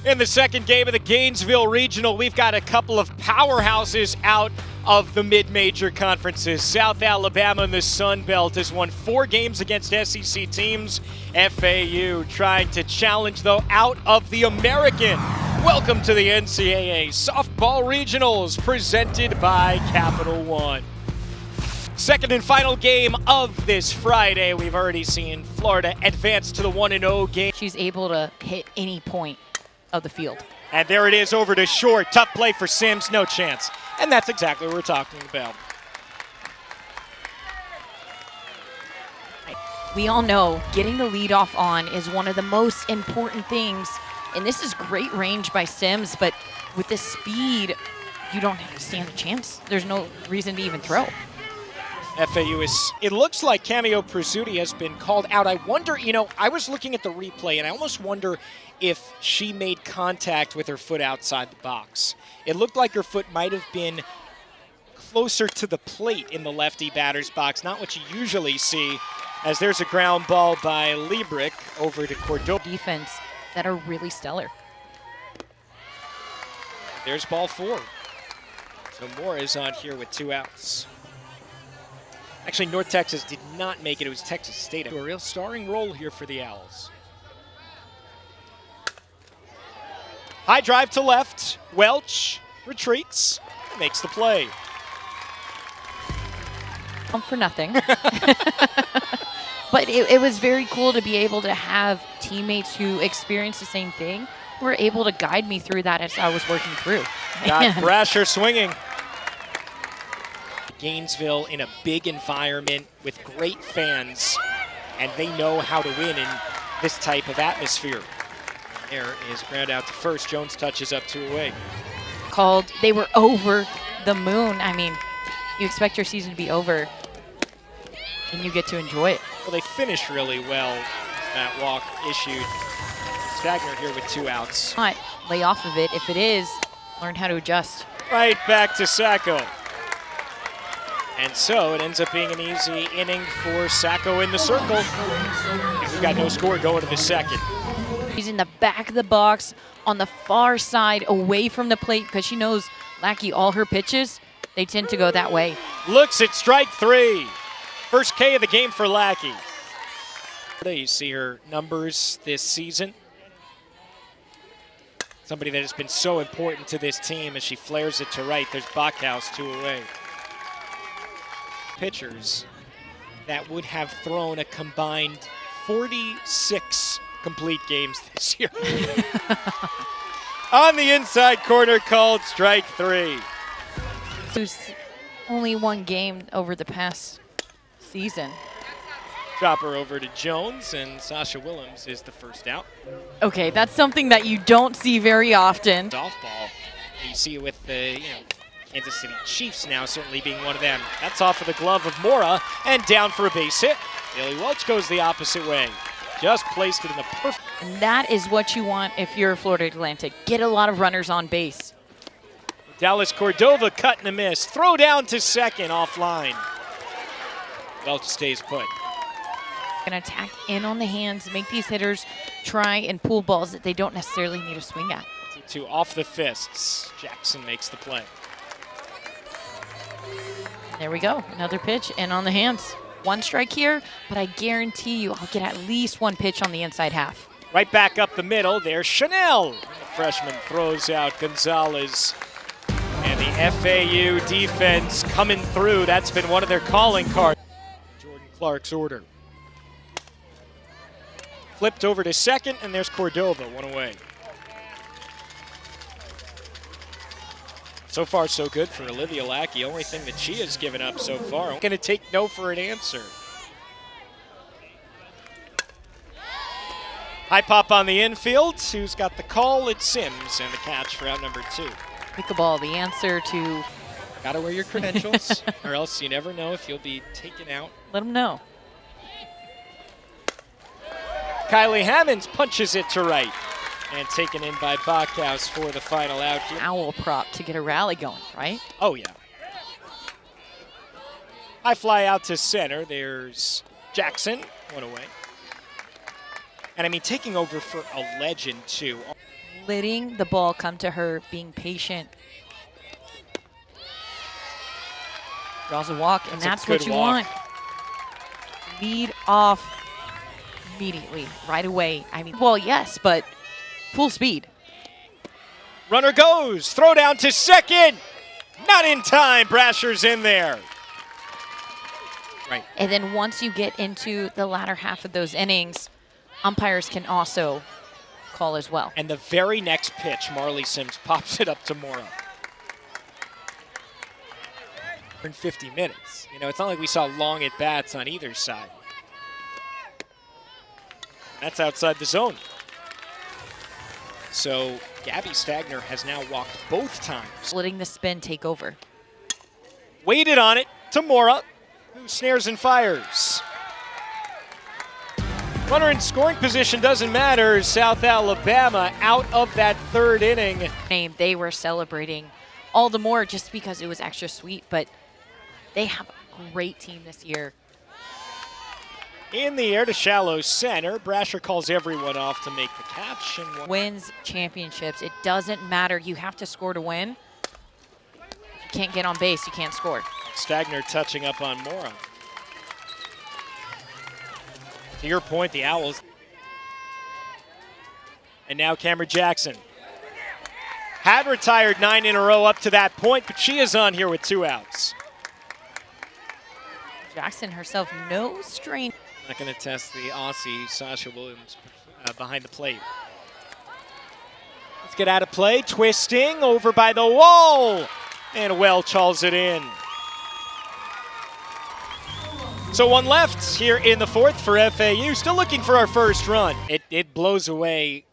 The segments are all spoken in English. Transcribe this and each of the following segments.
In the second game of the Gainesville Regional, we've got a couple of powerhouses out of the mid-major conferences. South Alabama in the Sun Belt has won 4 games against SEC teams. FAU trying to challenge, though, out of the American. Welcome to the NCAA Softball Regionals, presented by Capital One. Second and final game of this Friday. We've already seen Florida advance to the 1-0 game. She's able to hit any point of the field. And there it is over to short. Tough play for Sims, no chance. And that's exactly what we're talking about. We all know getting the lead off on is one of the most important things. And this is great range by Sims, but with the speed, you don't stand a chance. There's no reason to even throw. FAU is, it looks like Cameo Prezzuti has been called out. I wonder, I was looking at the replay and I almost wonder if she made contact with her foot outside the box. It looked like her foot might have been closer to the plate in the lefty batter's box, not what you usually see, as there's a ground ball by Liebrick over to Cordova. Defense that are really stellar. There's ball 4. So Moore is on here with 2 outs. Actually, North Texas did not make it. It was Texas State. A real starring role here for the Owls. High drive to left. Welch retreats, makes the play. For nothing. But it was very cool to be able to have teammates who experienced the same thing who were able to guide me through that as I was working through. Got Brasher swinging. Gainesville in a big environment with great fans, and they know how to win in this type of atmosphere. There is ground out to first. Jones touches up 2 away. Called, they were over the moon. I mean, you expect your season to be over, and you get to enjoy it. Well, they finished really well. That walk issued. Stagner here with 2 outs. Not lay off of it. If it is, learn how to adjust. Right back to Sacco. And so it ends up being an easy inning for Sacco in the circle. And we've got no score going to the second. She's in the back of the box on the far side away from the plate because she knows Lackey, all her pitches, they tend to go that way. Looks at strike 3. First K of the game for Lackey. You see her numbers this season. Somebody that has been so important to this team as she flares it to right. There's Bachhaus 2 away. Pitchers that would have thrown a combined 46 complete games this year. On the inside corner, called strike 3. There's only 1 game over the past season. Chopper over to Jones, and Sasha Willems is the first out. Okay, that's something that you don't see very often. Softball. You see it with the, Kansas City Chiefs now certainly being one of them. That's off of the glove of Mora and down for a base hit. Bailey Welch goes the opposite way. Just placed it in the perfect. And that is what you want if you're Florida Atlantic. Get a lot of runners on base. Dallas Cordova cut and a miss. Throw down to second offline. Welch stays put. Going to attack in on the hands, make these hitters try and pull balls that they don't necessarily need to swing at. 2 off the fists. Jackson makes the play. There we go. Another pitch and on the hands. 1 strike here, but I guarantee you I'll get at least 1 pitch on the inside half. Right back up the middle. There's Chanel. The freshman throws out Gonzalez. And the FAU defense coming through. That's been one of their calling cards. Jordan Clark's order. Flipped over to second, and there's Cordova, 1 away. So far, so good for Olivia Lackey. Only thing that she has given up so far. I'm going to take no for an answer. High pop on the infield. Who's got the call? It's Sims, and the catch for out number 2. Pickleball, the answer to... Gotta wear your credentials, or else you never know if you'll be taken out. Let them know. Kylie Hammonds punches it to right. And taken in by Bachhaus for the final out here. Owl prop to get a rally going, right? Oh, yeah. High fly out to center. There's Jackson, 1 away. And I mean, taking over for a legend, too. letting the ball come to her, being patient. Draws a walk, and that's what you want. Lead off immediately, right away. I mean, well, yes, but full speed. Runner goes, throw down to second. Not in time, Brasher's in there. Right. And then once you get into the latter half of those innings, umpires can also call as well. And the very next pitch, Marley Sims pops it up to Mora. In 50 minutes. You know, it's not like we saw long at-bats on either side. That's outside the zone. So Gabby Stagner has now walked both times. Letting the spin take over. Waited on it to Mora, who snares and fires. Runner in scoring position doesn't matter. South Alabama out of that third inning. They were celebrating all the more just because it was extra sweet, but they have a great team this year. In the air to shallow center. Brasher calls everyone off to make the catch. And wins championships. It doesn't matter. You have to score to win. If you can't get on base, you can't score. Stagner touching up on Mora. To your point, the Owls. And now Cameron Jackson. Had retired 9 in a row up to that point, but she is on here with 2 outs. Jackson herself, no strain. Not going to test the Aussie, Sasha Williams, behind the plate. Let's get out of play. Twisting over by the wall. And Welch hauls it in. So 1 left here in the 4th for FAU. Still looking for our first run. It blows away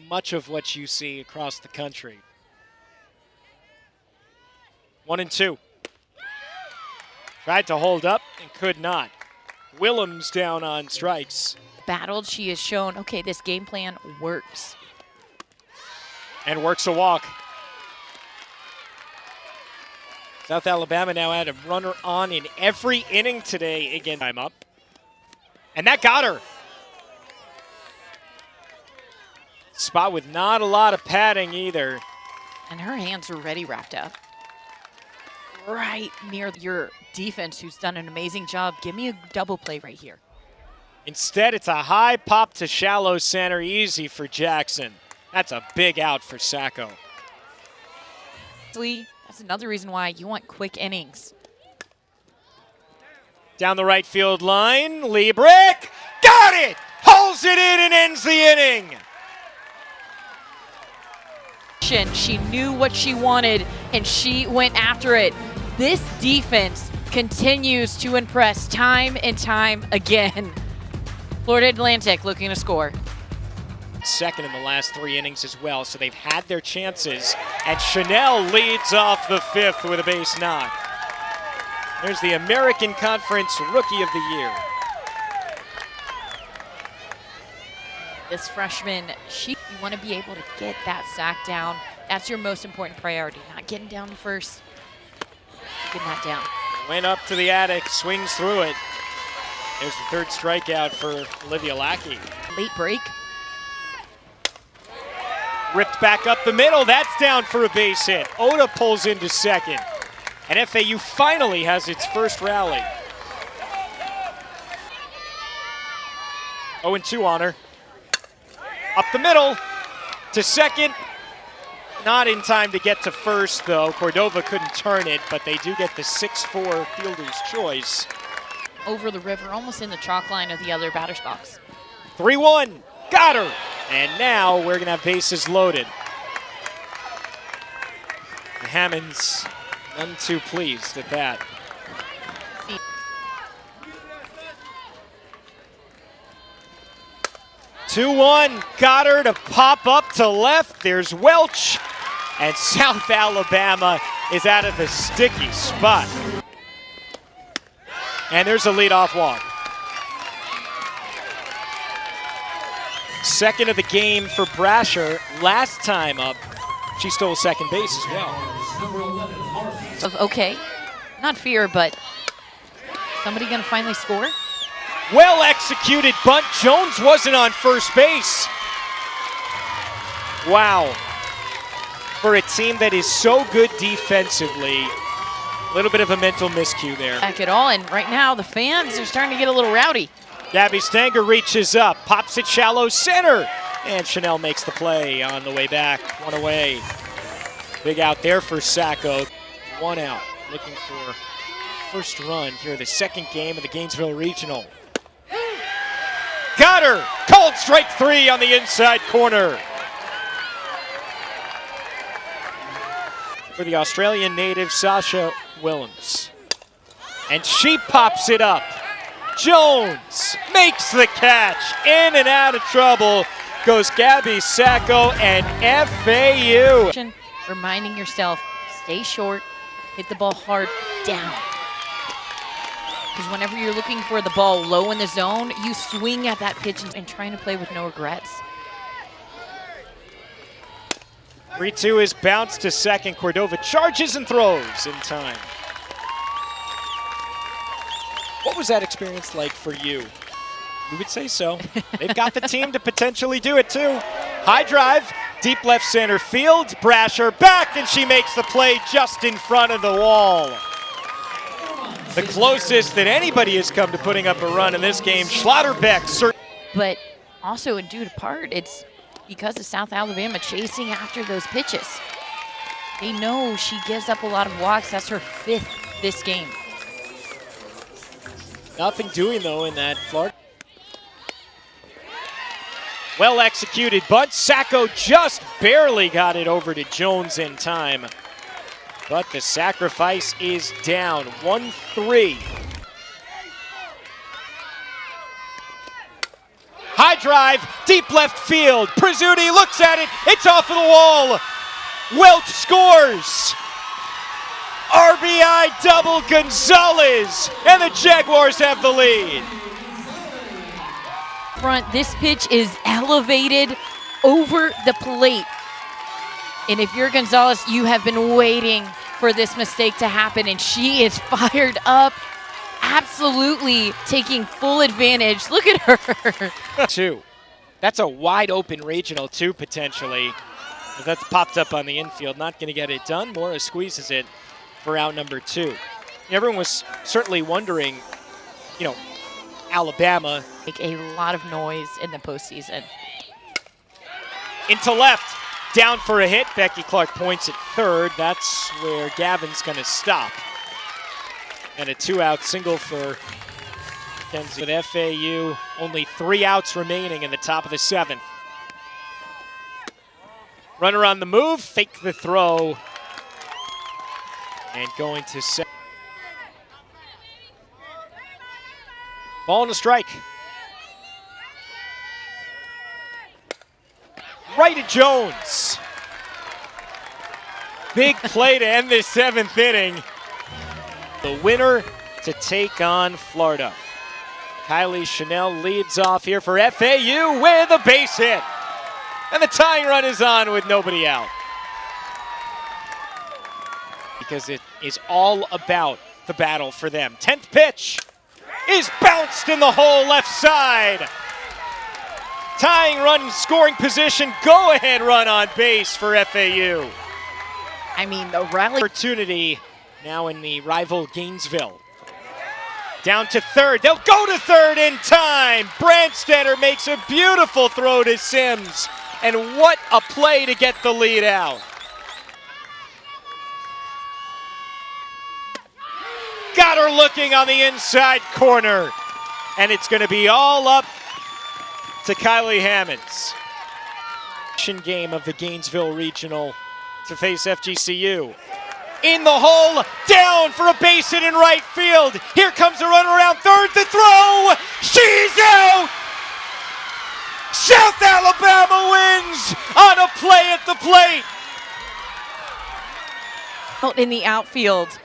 much of what you see across the country. 1-2. Tried to hold up and could not. Willems down on strikes. Battled, she has shown, okay, this game plan works. And works a walk. South Alabama now had a runner on in every inning today. Again, time up. And that got her. Spot with not a lot of padding either. And her hands are already wrapped up. Right near your defense, who's done an amazing job. Give me a double play right here. Instead, it's a high pop to shallow center, easy for Jackson. That's a big out for Sacco. That's another reason why you want quick innings. Down the right field line, Liebrick, got it! Holds it in and ends the inning. She knew what she wanted, and she went after it. This defense continues to impress time and time again. Florida Atlantic looking to score. Second in the last 3 innings as well, so they've had their chances. And Chanel leads off the 5th with a base knock. There's the American Conference Rookie of the Year. This freshman, you want to be able to get that sack down. That's your most important priority, not getting down to first, getting that down. Went up to the attic, swings through it. There's the 3rd strikeout for Olivia Lackey. Late break. Ripped back up the middle, that's down for a base hit. Oda pulls into second. And FAU finally has its first rally. 0-2 on her. Up the middle to second. Not in time to get to first, though. Cordova couldn't turn it, but they do get the 6-4 fielder's choice. Over the river, almost in the chalk line of the other batter's box. 3-1, got her. And now we're gonna have bases loaded. Hammonds none too pleased at that. 2-1, got her to pop up to left. There's Welch, and South Alabama is out of the sticky spot. And there's a leadoff walk. Second of the game for Brasher. Last time up, she stole second base as well. Okay, not fear, but somebody gonna finally score? Well executed bunt. Jones wasn't on first base. Wow. For a team that is so good defensively, a little bit of a mental miscue there. Back at all, and right now the fans are starting to get a little rowdy. Gabby Stanger reaches up, pops it shallow center, and Chanel makes the play on the way back, one away. Big out there for Sacco. One out, looking for first run here, the second game of the Gainesville Regional. Got her! Called strike 3 on the inside corner. For the Australian native, Sasha Willems. And she pops it up. Jones makes the catch. In and out of trouble goes Gabby Sacco and FAU. Reminding yourself, stay short, hit the ball hard down. Because whenever you're looking for the ball low in the zone, you swing at that pitch and trying to play with no regrets. 3-2 is bounced to second. Cordova charges and throws in time. What was that experience like for you? We would say so. They've got the team to potentially do it too. High drive, deep left center field. Brasher back, and she makes the play just in front of the wall. The closest that anybody has come to putting up a run in this game. Schlotterbeck. But also in due to part, it's because of South Alabama chasing after those pitches. They know she gives up a lot of walks. That's her 5th this game. Nothing doing though in that Florida. Well executed bunt. Sacco just barely got it over to Jones in time. But the sacrifice is down, 1-3. High drive, deep left field. Prizzuti looks at it, it's off of the wall. Welch scores. RBI double Gonzalez, and the Jaguars have the lead. Front, this pitch is elevated over the plate. And if you're Gonzalez, you have been waiting for this mistake to happen, and she is fired up, absolutely taking full advantage. Look at her. 2. That's a wide open regional too, potentially. That's popped up on the infield, not gonna get it done. Mora squeezes it for out number 2. Everyone was certainly wondering, Alabama. Make a lot of noise in the postseason. Into left. Down for a hit. Becky Clark points at third. That's where Gavin's going to stop. And a 2-out single for Kenzie. With FAU, only 3 outs remaining in the top of the 7th. Runner on the move, fake the throw. And going to second. Ball and a strike. Right to Jones. Big play to end this 7th inning. The winner to take on Florida. Kylie Chanel leads off here for FAU with a base hit. And the tying run is on with nobody out. Because it is all about the battle for them. 10th pitch is bounced in the hole left side. Tying run, scoring position, go-ahead run on base for FAU. I mean, the rally. Opportunity now in the rival Gainesville. Down to third, they'll go to third in time. Brandstetter makes a beautiful throw to Sims. And what a play to get the lead out. Got her looking on the inside corner. And it's going to be all up to Kylie Hammonds. Game of the Gainesville Regional to face FGCU. In the hole, down for a base hit in right field. Here comes the run around third, the throw. She's out. South Alabama wins on a play at the plate. In the outfield,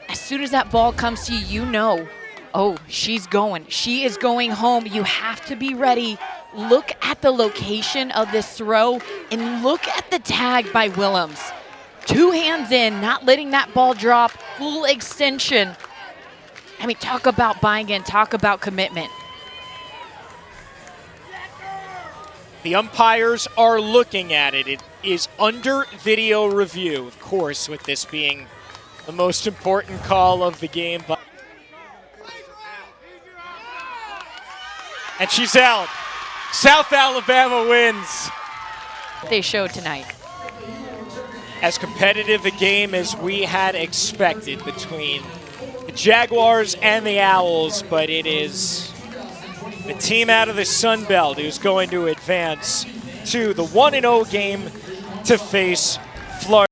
as soon as that ball comes to you, you know, oh, she's going. She is going home. You have to be ready. Look at the location of this throw and look at the tag by Willems. 2 hands in, not letting that ball drop, full extension. I mean, talk about buying in, talk about commitment. The umpires are looking at it. It is under video review, of course, with this being the most important call of the game. And she's out. South Alabama wins. They showed tonight. As competitive a game as we had expected between the Jaguars and the Owls, but it is the team out of the Sun Belt who's going to advance to the 1-0 game to face Florida.